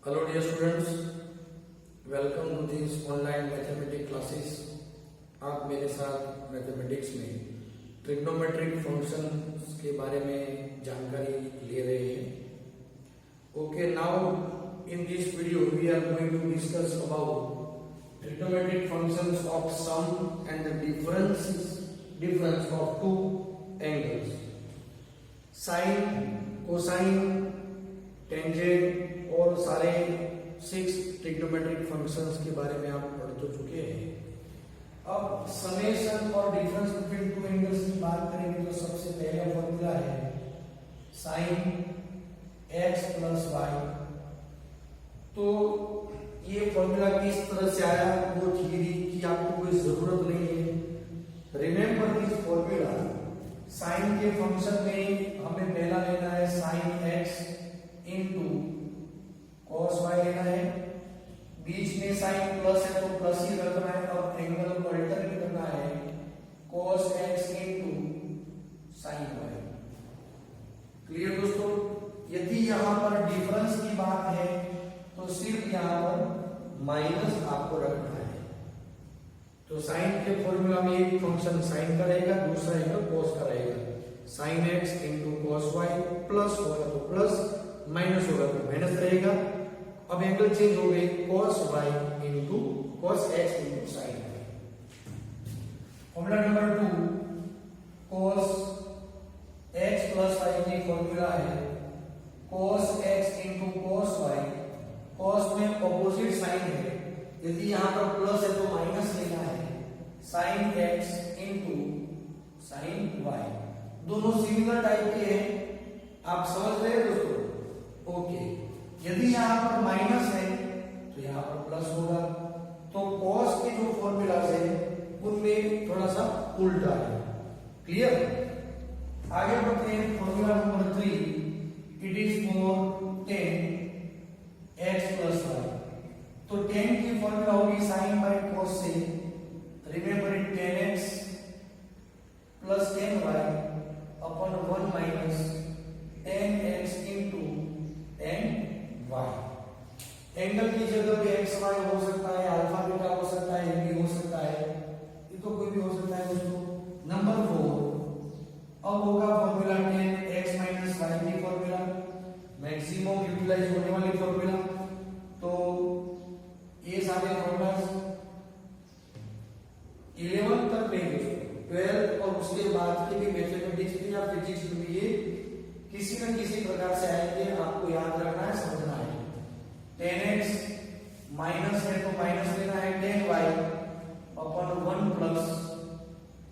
Hello dear students, welcome to these online mathematics classes. आप मेरे साथ मैथमेटिक्स में ट्रिग्नोमेट्रिक फंक्शंस के बारे में जानकारी ले रहे हैं। Okay, now in this video we are going to discuss about trigonometric functions of sum and the difference of two angles, sine, cosine, tangent और सारे 6 ट्रिग्नोमेट्रिक फंक्शंस के बारे में आप पढ़ तो चुके हैं। अब समेशन और डिफरेंस बिटवीन टू एंगल्स की बात करेंगे तो सबसे पहला फॉर्मूला है sin x + y। तो ये फॉर्मूला किस तरह से आया वो थ्योरी की आपको कोई जरूरत नहीं है। Remember this formula. साइन के फंक्शन में हमें पहला लेना है sin x cos y लेना है। बीच में साइन प्लस है तो प्लस ही रखना है। अब एंगल को अल्टरनेट करना है cos x sin y। Clear दोस्तों? यदि यहां पर डिफरेंस की बात है तो सिर्फ यहां पर माइनस आपको रखना है। तो साइन के फॉर्मूला में एक फंक्शन साइन का रहेगा, दूसरा एंगल cos का रहेगा। sin x cos y plus होगा तो प्लस, माइनस होगा तो माइनस रहेगा। अब एंगल चेंज हो गई cos y cos x sin y। Formula number 2 cos x + y की फॉर्मूला है cos x cos y। cos में ऑपोजिट साइन है, यदि यहां पर प्लस है तो माइनस लेना है sin x sin y। दोनों सिमिलर टाइप के हैं, आप समझ रहे हैं दोस्तों? ओके, यदि यहां पर माइनस है तो यहां पर प्लस होगा। तो cos के जो फॉर्मूलाज है उनमें थोड़ा सा उल्टा है। क्लियर? आगे बढ़ते हैं। Formula number 3, it is for tan x + y। तो tan की फॉर्मूला होगी sin / cos से। Remember it tan x + tan y upon 1 - tan x tan y। Angle की जगह पे x y हो सकता है, अल्फा बीटा हो सकता है, ये भी हो सकता है, ये तो कोई भी हो सकता है दोस्तों। नंबर 4, अब होगा फॉर्मूला tan x - y की फॉर्मूला, मैक्सिमम यूटिलाइज होने वाली फॉर्मूला। तो ये सारे फॉर्मूलाज 11 तक नहीं दोस्तों, 12 और उसके बाद के भी मैथमेटिक्स में या फिजिक्स में ये किसी न किसी प्रकार से आएंगे, आपको याद रखना है, समझना है। tan x माइनस है तो माइनस लेना है tan y upon 1 +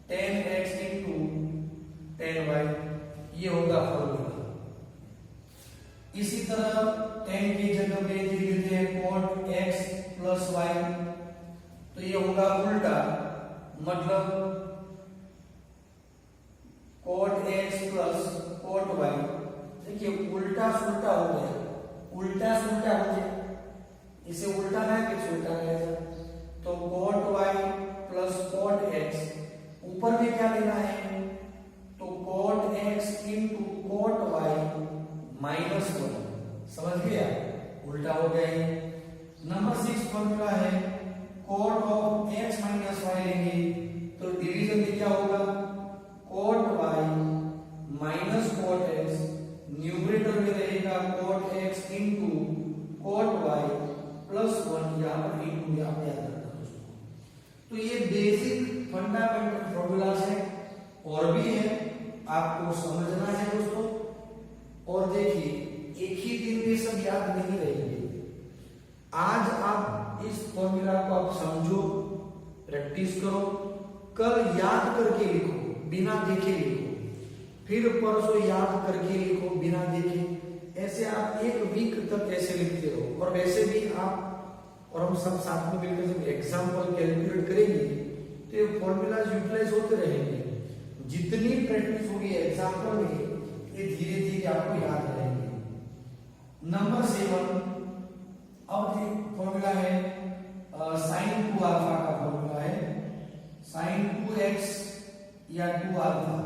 tan x tan y, ये होगा फॉर्मूला। इसी तरह tan की जगह पे दे देते हैं cot x + y, तो ये होगा उल्टा, मतलब cot x + cot y। देखिए उल्टा सुल्टा हो गया, उल्टा सुल्टा हो गया, इसे उल्टा ना कि सुल्टा गया। तो cot y + cot x, ऊपर में क्या लेना है तो cot x cot y -1। समझ गया? उल्टा हो गया। नंबर 6 फॉर्मूला है cot of x - y लेंगे तो डिवीजन में क्या होगा cot y cot x, numerator में रहेगा cot x cot y +1, यहां पर इंटू आप याद रखना दोस्तों। तो ये बेसिक फंडामेंटल फॉर्मूलाज है, और भी है, आपको समझना है दोस्तों। और देखिए एक ही दिन में सब याद नहीं रहेंगे। आज आप इस फॉर्मूला को आप समझो, प्रैक्टिस करो, कल याद करके लिखो, बिना देखे लिखो, फिर परसों याद करके लिखो बिना देखे। ऐसे आप 1 वीक तक ऐसे लिखते रहो। और वैसे भी आप और हम सब साथ में मिलकर जब एग्जाम्पल कैलकुलेट करेंगे तो ये फॉर्मूलाज यूटिलाइज होते रहेंगे। जितनी प्रैक्टिस होगी एग्जाम्पल में, ये धीरे धीरे आपको याद रहेंगे। नंबर 7, अब एक फॉर्मूला है sin 2 अल्फा का फॉर्मूला है sin 2x या 2 अल्फा।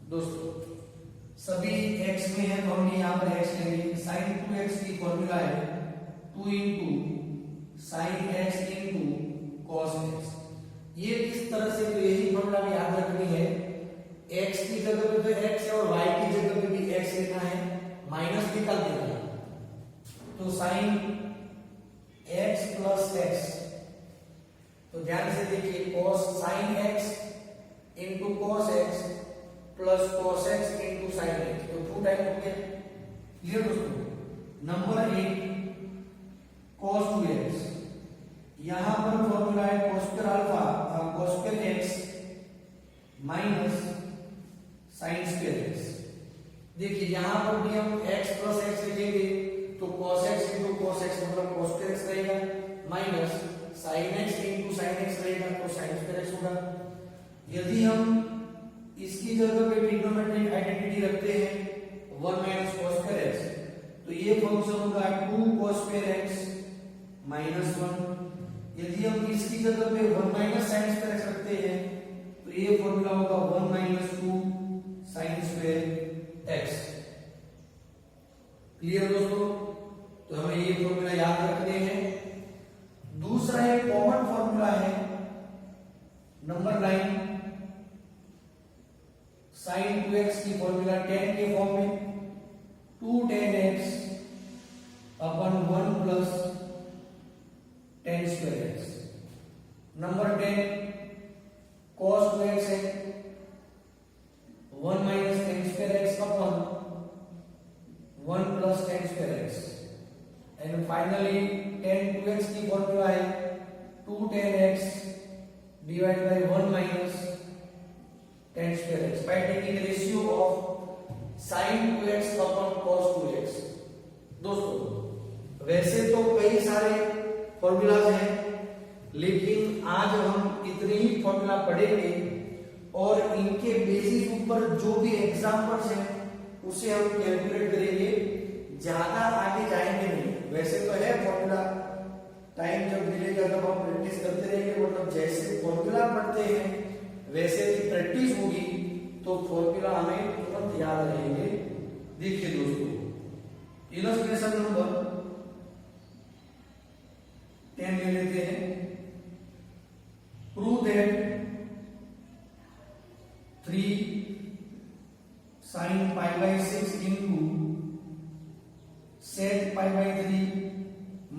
दोस्तों सभी x में है तो हमने यहाँ पर x लेंगे। sin 2x की फॉर्मूला है 2 into sine x into cos x। ये किस तरह से, तो यही फॉर्मूला में याद रखनी है। x की जगह पे तो x है और y की जगह पे भी x लेना है, माइनस निकाल देना है। तो साइन x प्लस x, तो ध्यान से देखिए cos sin x into cos x plus cos x into sin x, तो 2 टाइम हो गया। क्लियर दोस्तों। नंबर 8 cos 2x, यहां पर फॉर्मूला है cos square alpha cos square x minus sin square x। देखिए यहां पर भी हम x प्लस x लिखेंगे तो cos x into cos x मतलब cos स्क्वायर x रहेगा, minus sin x into sin x रहेगा तो sin स्क्वायर x होगा। यदि हम इसकी जगह पे ट्रिग्नोमेट्रिक आइडेंटिटी रखते हैं 1 माइनस cos स्क्वायर x, तो ये फंक्शन होगा 2 cos स्क्वायर x माइनस 1। यदि हम इसकी जगह पे 1 माइनस sin स्क्वायर x रखते हैं तो ये फॉर्मूला होगा 1 minus 2 sin square x। Clear दोस्तों। तो हमें ये फॉर्मूला याद रखने हैं। दूसरा एक कॉमन फॉर्मूला है नंबर 9 sin 2x की फॉर्मूला 10 के फॉर्म में 2 tan x अपन 1 plus tan square x। Number 10 cos 2x है 1 minus tan square x upon 1 plus tan square x। And finally tan 2x की फॉर्मूला है 2 tan x divide by 1 minus tan square x by taking ratio of sin 2x upon cos 2x। दोस्तों वैसे तो कई सारे formulas हैं, लेकिन आज हम इतने ही फॉर्मूला पढ़ेंगे और इनके बेसिस ऊपर जो भी एग्जांपल्स हैं उसे हम कैलकुलेट करेंगे, ज्यादा आगे जाएंगे नहीं। वैसे तो है फॉर्मूला, टाइम जब मिलेगा तब हम प्रैक्टिस करते रहेंगे। मतलब जैसे फॉर्मूला पढ़ते हैं वैसे ही प्रैक्टिस होगी तो फॉर्मूला हमें तुरंत याद रहेंगे। देखिए दोस्तों इलस्ट्रेशन नंबर 10 ले लेते हैं। Prove that 3 sin pi by 6 into sec pi by 3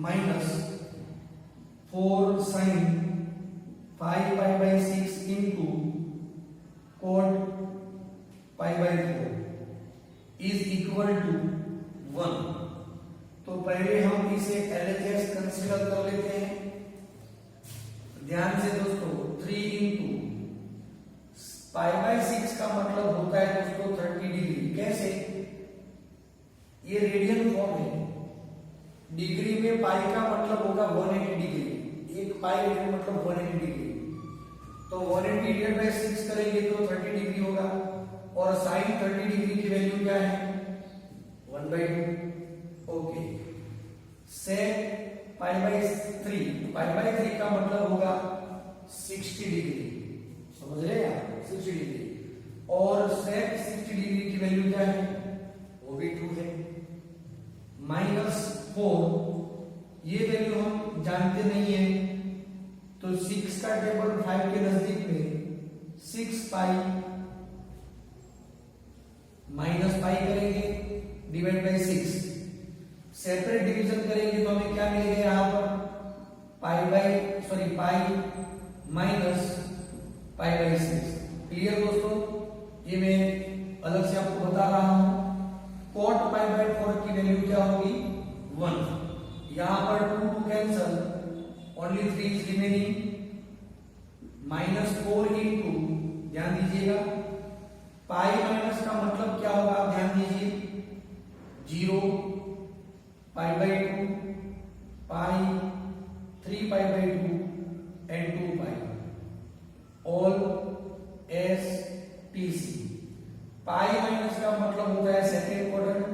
minus 4 sin 5 pi by 6 into cot pi by 4 is equal to 1। तो पहले हम इसे LHS कंसीडर कर लेते हैं। ध्यान से दोस्तों 3 into पाई बाय 6 का मतलब होता है दोस्तों 30 डिग्री। कैसे, ये रेडियन फॉर्म है, डिग्री में पाई का मतलब होगा 180 डिग्री, एक पाई का मतलब 180 डिग्री। तो 180 डिवाइड बाय 6 करेंगे तो 30 डिग्री होगा और sin 30 डिग्री की वैल्यू क्या है 1/2। Okay, sec pi by 3, pi by 3 का मतलब होगा 60 डिग्री, समझ रहे हैं आप, 60 डिग्री। और sec 60 डिग्री की वैल्यू क्या है, वो भी 2 है। -4, ये वैल्यू हम जानते नहीं है, तो 6 का टेबल 5 के नजदीक में 6 पाई माइनस पाई करेंगे डिवाइड बाय 6। सेपरेट डिवीजन करेंगे तो हमें क्या मिलेगा यहाँ पर पाई माइनस पाई बाय 6। क्लियर दोस्तों, ये मैं अलग से आपको बता रहा हूं। cot पाई बाय 4 की वैल्यू क्या होगी 1। यहां पर 2 two cancel, only 3 is remaining, -4 into, ध्यान दीजिएगा पाई माइनस का मतलब क्या होगा आप ध्यान दीजिए 0, pi by 2, pi 3 pi by 2 and 2 pi, all S T C. Pi minus का मतलब होता है सेकेंड क्वाड्रेंट,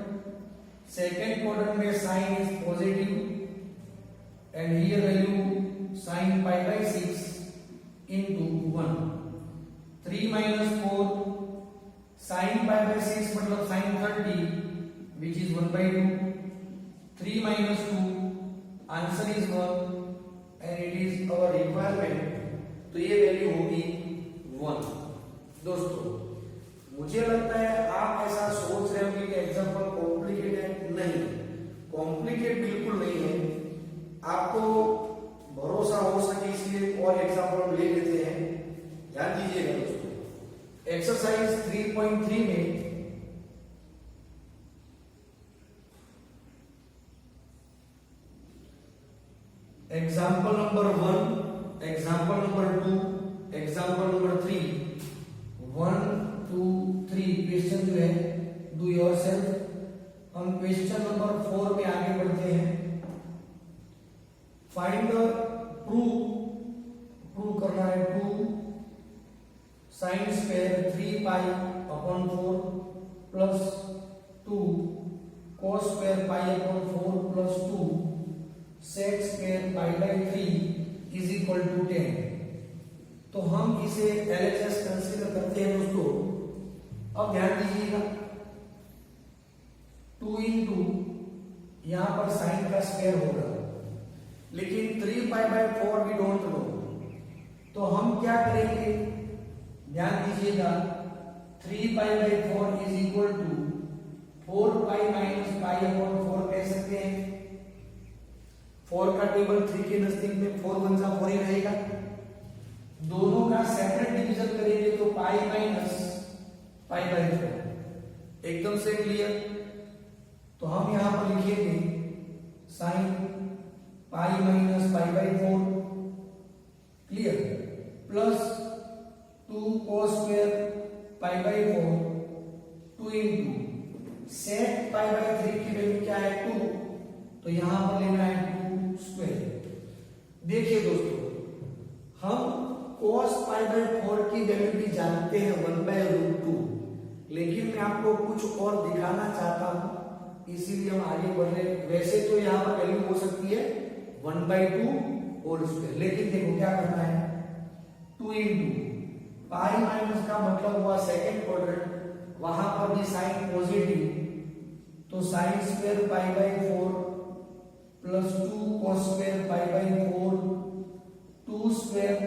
सेकेंड क्वाड्रेंट में sine is positive and here value sine pi by 6 into 1। 3 - 4 sine pi by 6 मतलब sine 30 which is 1/2. 3 minus 2 answer is 1 and it is our requirement. तो ये value होगी 1. दोस्तों मुझे लगता है आप ऐसा सोच रहे होंगे कि एग्जाम्पल कॉम्प्लिकेटेड है. नहीं, कॉम्प्लिकेट बिल्कुल नहीं है. आपको भरोसा हो सके इसलिए और एग्जाम्पल ले लेते हैं. ध्यान दीजिएगा दोस्तों, एक्सरसाइज 3.3 में example number 1, example number 2, example number 3, 1 2 3 question जो है डू योरसेल्फ. हम क्वेश्चन नंबर 4 में आगे बढ़ते हैं. फाइंड द प्रूव करना है 2 sine square 3 pi upon 4 plus 2 cos square pi upon 4 plus 2 sec square pi by 3 is equal to 10. तो हम इसे LHS कंसीडर करते हैं दोस्तों. अब ध्यान दीजिएगा 2 into यहां पर साइन का स्क्वायर होगा, लेकिन 3 pi by 4 we don't know. तो हम क्या करेंगे, ध्यान दीजिएगा 3 pi by 4 is equal to 4 pi minus pi upon 4 कह सकते हैं. 4 का टेबल 3 के नजदीक में 4 1 जा 4 ही रहेगा. दोनों का सेपरेट डिवीजन करेंगे तो पाई माइनस पाई बाय 4 एकदम से क्लियर. तो हम यहां पर लिखेंगे sine pi minus pi by 4 clear plus 2 cos square pi by 4 2 into sec pi by 3 की वैल्यू क्या है 2. तो यहां पर लेना है 2 स्क्वायर. देखिए दोस्तों, हम cos पाई बाय 4 की वैल्यू भी जानते हैं 1/√2, लेकिन मैं आपको कुछ और दिखाना चाहता हूं, इसीलिए हम आगे बढ़ रहे हैं. वैसे तो यहां पर वैल्यू हो सकती है 1/2 होल स्क्वायर, लेकिन देखो क्या करना है 2 into पाई माइनस का मतलब हुआ सेकंड क्वाड्रेंट, वहां पर भी साइन पॉजिटिव, तो sign square pi by 4 plus 2 cos square pi by 4 2 square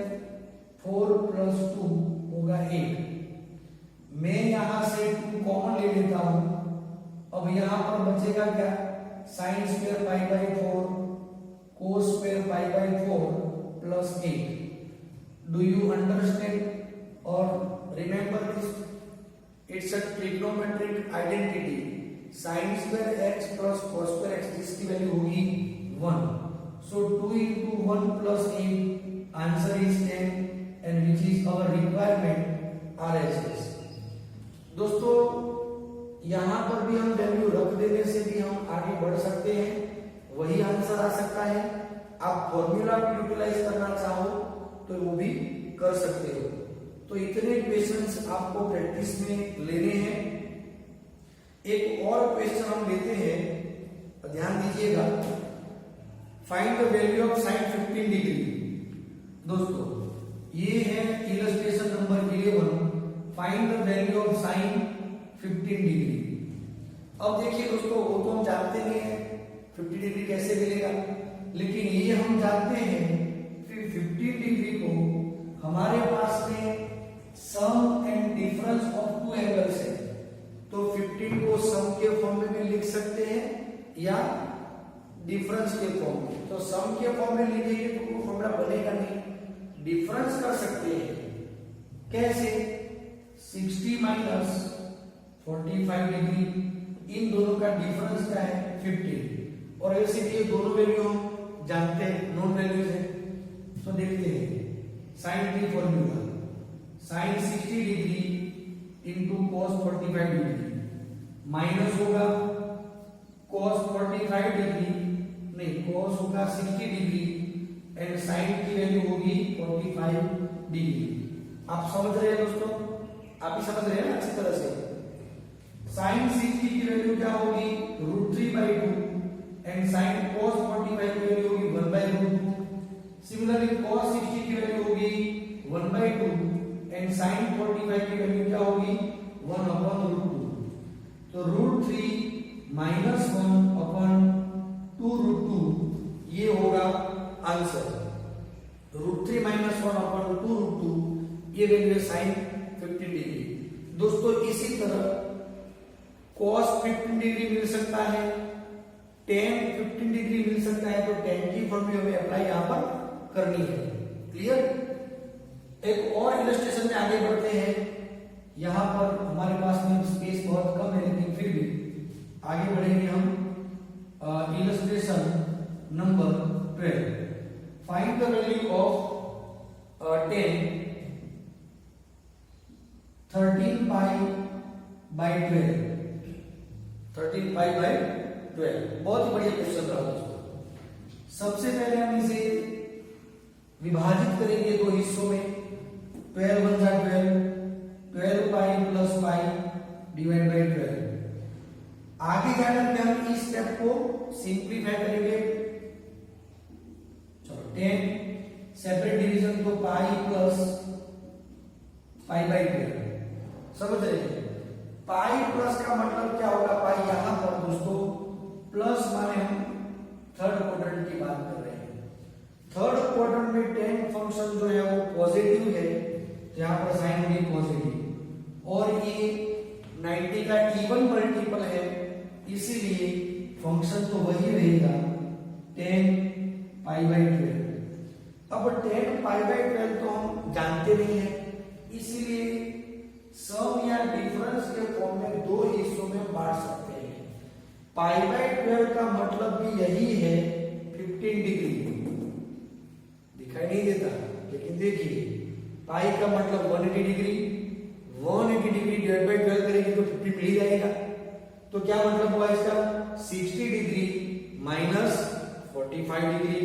4 plus 2 होगा 8. मैं यहां से 2 कॉमन ले लेता हूं. अब यहां पर बचेगा क्या, sine square pi by 4 cos square pi by 4 plus 8. Do you understand और remember this? It's a trigonometric identity. Sine square x plus cos square x जिसकी वैल्यू होगी 1. So 2 into 1 plus 8 answer is 10 and which is our requirement RHS. दोस्तों यहां पर भी हम value रख देने से भी हम आगे बढ़ सकते हैं, वही आंसर आ सकता है. आप फॉर्मूला यूटिलाइज करना चाहो तो वो भी कर सकते हो. तो इतने क्वेश्चंस आपको प्रैक्टिस में लेने हैं. एक और क्वेश्चन हम लेते हैं, ध्यान दीजिएगा. Find the value of sine 15 degree. दोस्तों ये है illustration number 11. Find the value of sine 15 degree. अब देखिए दोस्तों, वो तो हम जानते नहीं है 50 डिग्री कैसे मिलेगा, लेकिन ये हम जानते हैं कि 15 डिग्री को हमारे पास में सम एंड डिफरेंस ऑफ 2 एंगल्स है. तो 15 को सम के फॉर्म में भी लिख सकते हैं या डिफरेंस के फॉर्म में. तो सम के फॉर्म में लिखेंगे तो वो फॉर्मूला बनेगा नहीं. डिफरेंस कर सकते हैं कैसे, 60 माइनस 45 डिग्री, इन दोनों का डिफरेंस क्या है 15. और ऐसे ये दोनों वैल्यू हम जानते हैं, नोन वैल्यूज है. तो देखते हैं साइन की formula. Sine 60 degree into cos 45 degree minus होगा cos 45 डिग्री, नहीं cos होगा 60 डिग्री एंड साइन की वैल्यू होगी 45 डिग्री. आप समझ रहे हैं दोस्तों, आप ही समझ रहे हैं ना अच्छी तरह से. साइन 60 की वैल्यू क्या होगी √3/2 एंड साइन cos 45 की वैल्यू होगी 1/√2. सिमिलरली cos 60 की वैल्यू होगी 1/2 एंड sin 45 की वैल्यू क्या होगी 1/√2, तो √3 माइनस 1/2√2 ये होगा आंसर। √3 माइनस 1/2√2 ये वैल्यू है sin 15 डिग्री। दोस्तों इसी तरह cos 15 डिग्री मिल सकता है, tan 15 डिग्री मिल सकता है, तो tan की फॉर्मूला हमें अप्लाई यहां पर करनी है। क्लियर? एक और इलस्ट्रेशन में आगे बढ़ते हैं। यहां पर हमारे पास में स्पेस बहुत कम है, लेकिन फिर भी आगे बढ़ेंगे हम। Illustration number 12, find the value of 10 13 pi by 12, 13 pi by 12 बहुत ही बढ़िया क्वेश्चन रहा दोस्तों। सबसे पहले हम इसे विभाजित करेंगे दो हिस्सों में। 12 1 जा 12, 12 pi plus pi divide by 12। आगे जाकर के हम इस स्टेप को सिंप्लीफाई करेंगे। चलो 10 सेपरेट डिवीजन, तो पाई प्लस पाई बाई 12 समझ रहे हैं। पाई प्लस का मतलब क्या होगा? पाई यहां पर दोस्तों प्लस माने हम थर्ड क्वाड्रेंट की बात कर रहे हैं। थर्ड क्वाड्रेंट में tan फंक्शन जो है वो पॉजिटिव है, तो यहां पर साइन भी पॉजिटिव, और ये 90 का इवन मल्टीपल है, इसीलिए फंक्शन तो वही रहेगा tan पाई बाई 12। अब tan पाई बाई 12 तो हम जानते नहीं है, इसीलिए सम या डिफरेंस के फॉर्म में दो हिस्सों में बांट सकते हैं। पाई बाई 12 का मतलब भी यही है 15 डिग्री, दिखाई नहीं देता लेकिन देखिए पाई का मतलब 180 डिग्री, 180 डिग्री डिवाइड बाई 12 करेंगे तो 50 मिल ही जाएगा। तो क्या मतलब हुआ इसका? 60 डिग्री माइनस 45 डिग्री,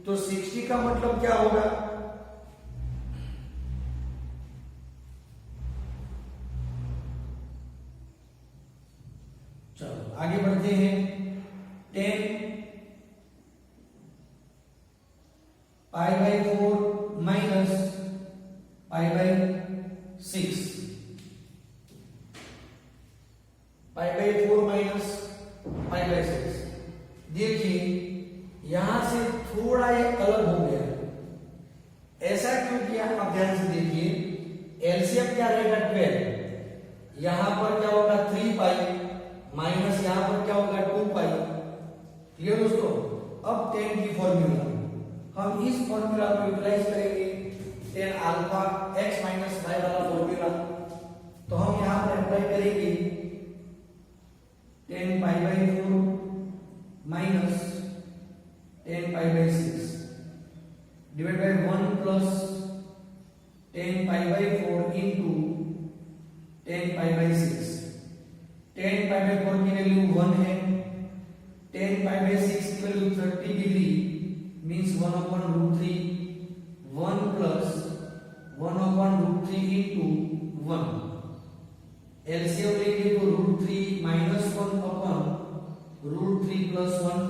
तो 60 का मतलब क्या होगा? चलो आगे बढ़ते हैं। 10 pi by 4 minus pi by 6, pi by 4 minus pi by 6। देखिए यहां से थोड़ा ये अलग हो गया, ऐसा क्यों किया? आप ध्यान से देखिए, एलसीएम क्या रहेगा? 12, यहां पर क्या होगा? 3 पाई माइनस यहां पर क्या होगा? 2 पाई। क्लियर दोस्तों? अब tan की फॉर्मूला हम इस फॉर्मूला को यूटिलाइज करेंगे, tan alpha x minus y वाला फॉर्मूला। तो हम यहां पर अप्लाई करेंगे tan pi by 4 minus tan pi by 6 divide by 1 plus tan pi by 4 into tan pi by 6। tan pi by 4 की वैल्यू 1 है, tan पाई बाई 6 की value 30 degree means 1/√3, 1 plus 1/√3 into 1। LCM लेंगे तो √3 minus 1/√3 plus 1।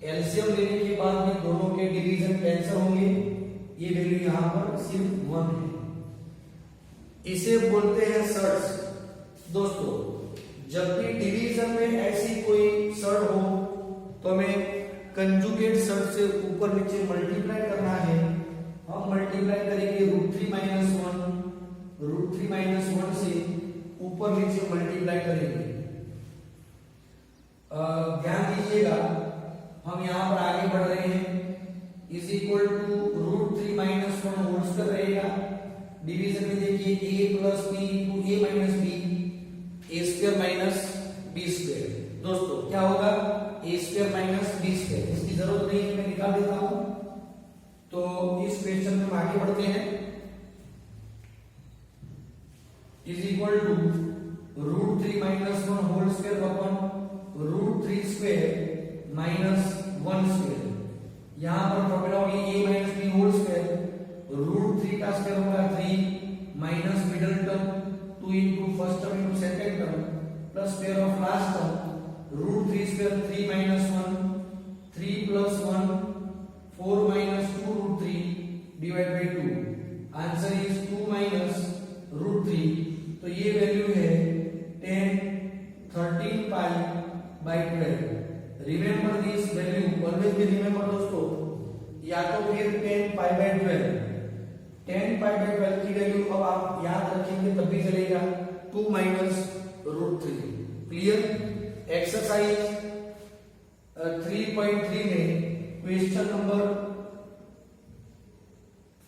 LCM लेने के बाद में दोनों के डिवीजन कैंसिल होंगे, ये वैल्यू यहां पर सिर्फ 1 है। इसे बोलते हैं सर्च। दोस्तों जब भी डिवीजन में ऐसी कोई सर्च हो तो हमें कंजुगेट सर्च से ऊपर नीचे मल्टीप्लाई करना है। हम मल्टीप्लाई करेंगे √3 माइनस 1, √3 माइनस 1 से ऊपर नीचे मल्टीप्लाई करेंगे। ध्यान दीजिएगा हम यहां पर आगे बढ़ रहे हैं। Is equal to √3 minus 1 whole square रहेगा। डिवीजन में देखिए a plus b into a minus b, a square minus b square. दोस्तों क्या होगा? a square minus b square. इसकी जरूरत नहीं है, मैं निकाल देता हूं। तो इस क्वेश्चन में हम आगे बढ़ते हैं। Is equal to √3 minus 1 whole square upon √3 square minus 1 square. यहां पर फॉर्मूला होगी a minus b whole square, √3 का स्क्वायर होगा 3 minus middle term 2 into first term into second term plus square of last term √3 square 3 minus 1 3 plus 1 4 minus 2 √3 divide by 2। Answer is 2 minus √3। तो ये value है भी remember दोस्तों, या तो फिर 10 पाई बाय 12, 10 पाई बाय 12 की वैल्यू अब आप याद रखेंगे तब भी चलेगा, 2 माइनस √3। क्लियर? एक्सरसाइज 3.3 में क्वेश्चन नंबर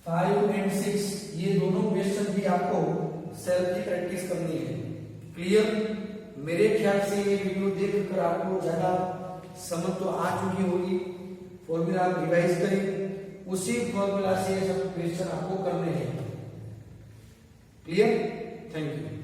5 एंड 6 ये दोनों क्वेश्चन भी आपको सेल्फ की प्रैक्टिस करनी है। क्लियर? मेरे ख्याल से ये वीडियो देखकर आपको ज्यादा समझ तो आ चुकी होगी। फॉर्मूला आप रिवाइज करें, उसी फॉर्मूला से सब क्वेश्चन आपको करने हैं। क्लियर? Thank you.